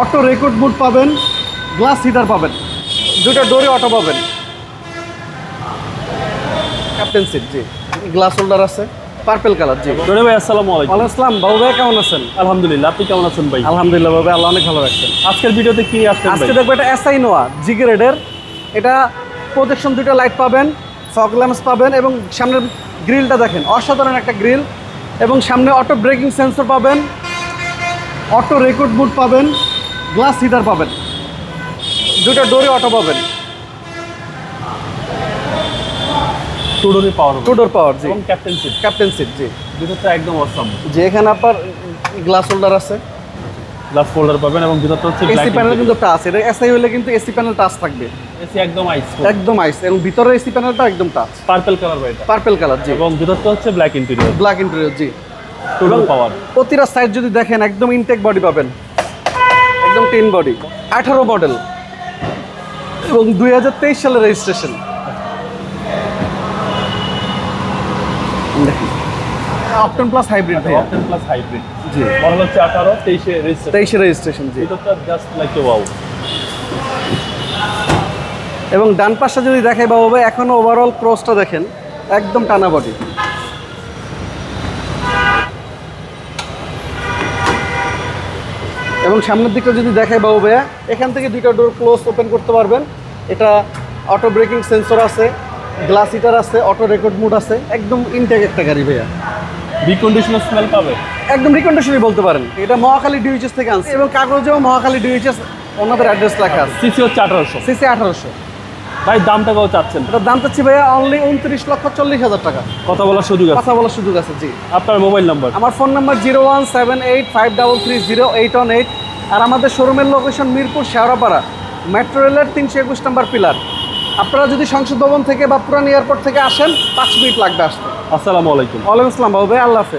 Auto record বুট পাবেন, glass heater পাবেন, দুটো ডোরে অটো পাবেন। ক্যাপ্টেন সিট, জি। গ্লাস হোল্ডার আছে, পার্পল কালার, জি। টনি ভাই আসসালামু আলাইকুম। ওয়ালাইকুম আসসালাম। বাবু ভাই কেমন আছেন? আলহামদুলিল্লাহ, আপনি কেমন আছেন ভাই? আলহামদুলিল্লাহ বাবু, আল্লাহ অনেক ভালো রাখছেন। আজকের ভিডিওতে কি আসছেন ভাই? আজকে দেখবো এটা এসআই নোয়া জি গ্রেডের। এটা প্রজেকশন দুটো লাইট পাবেন, ফগ ল্যাম্পস পাবেন এবং সামনের গ্রিলটা দেখেন, অসাধারণ একটা গ্রিল। এবং সামনে অটো ব্রেকিং সেন্সর পাবেন, অটো রেকর্ড বুট পাবেন, গ্লাস হিটার পাবেন, দুটো ডোরে অটো পাবেন। টু ডোরে পাওয়ার, টু ডোর পাওয়ার, জি। এবং ক্যাপ্টেন সিট। ক্যাপ্টেন সিট, জি। ভিতরটা একদম অসাম। যে এখানে আপনার গ্লাস হোল্ডার আছে, গ্লাস ফোল্ডার পাবেন এবং ভিতরটা হচ্ছে এসি প্যানেল কিন্তু টাচ। এটা এসআই হলে কিন্তু এসি প্যানেল টাচ থাকবে, এসি একদম আইস, একদম আইস। এবং ভিতরের এসি প্যানেলটা একদম টাচ, পার্পল কালার ভাই এটা। পার্পল কালার, জি। এবং ভিতরটা হচ্ছে ব্ল্যাক ইন্টেরিয়র, ব্ল্যাক ইন্টেরিয়র, জি। টু ডোর পাওয়ার। প্রতিটা সাইড যদি দেখেন একদম ইনটেক বডি পাবেন, একদম 10 বডি, 18 মডেল এবং 2023 সালের রেজিস্ট্রেশন। দেখেন অপটন প্লাস হাইব্রিড ভাইয়া, অপটেন প্লাস হাইব্রিড, জি। মডেল হচ্ছে 18, 23 রেজিস্ট্রেশন। 23 রেজিস্ট্রেশন, জি। ভিতরটা জাস্ট লাইক এ ওয়াও। এবং ডান পাশটা যদি দেখাই বাবু ভাই, এখনো ওভারঅল ক্রসটা দেখেন একদম টানা বডি। এবং সামনের দিকটা যদি দেখাই বাবু ভাইয়া, এখান থেকে দুইটা ডোর ক্লোজ ওপেন করতে পারবেন। এটা অটো ব্রেকিং সেন্সর আছে, গ্লাস হিটার আছে, অটো রেকর্ড মুড আছে, একদম ইনটেক একটা গাড়ি ভাইয়া। রিকন্ডিশনার স্মেল পাবে, একদম রিকন্ডিশনই বলতে পারেন। এটা মহাখালী ডিউএইচএস থেকে আনছে এবং কাগজেও মহাখালী ডিউএইচএস ওনাদের অ্যাড্রেস লেখা আছে। সিসি হচ্ছে 1800। সিসি 1800। ভাই দামটা কত চাচ্ছেন? এটার দাম চাচ্ছি ভাইয়া অনলি 29,40,000 টাকা। কথা বলার সুযোগ আছে, কথা বলার সুযোগ আছে, জি। আপনার মোবাইল নাম্বার? আমার ফোন নাম্বার 01785330818। আর আমাদের শোরুমের লোকেশন মিরপুর শেওড়াপাড়া, মেট্রো রেলের 321 নম্বর পিলার। আপনারা যদি সংসদ ভবন থেকে বা পুরান এয়ারপোর্ট থেকে আসেন 5 মিনিট লাগবে আসতে। আসসালামু আলাইকুম। ওয়ালাইকুম আসসালাম বাবু ভাই, আল্লাহ হাফেজ।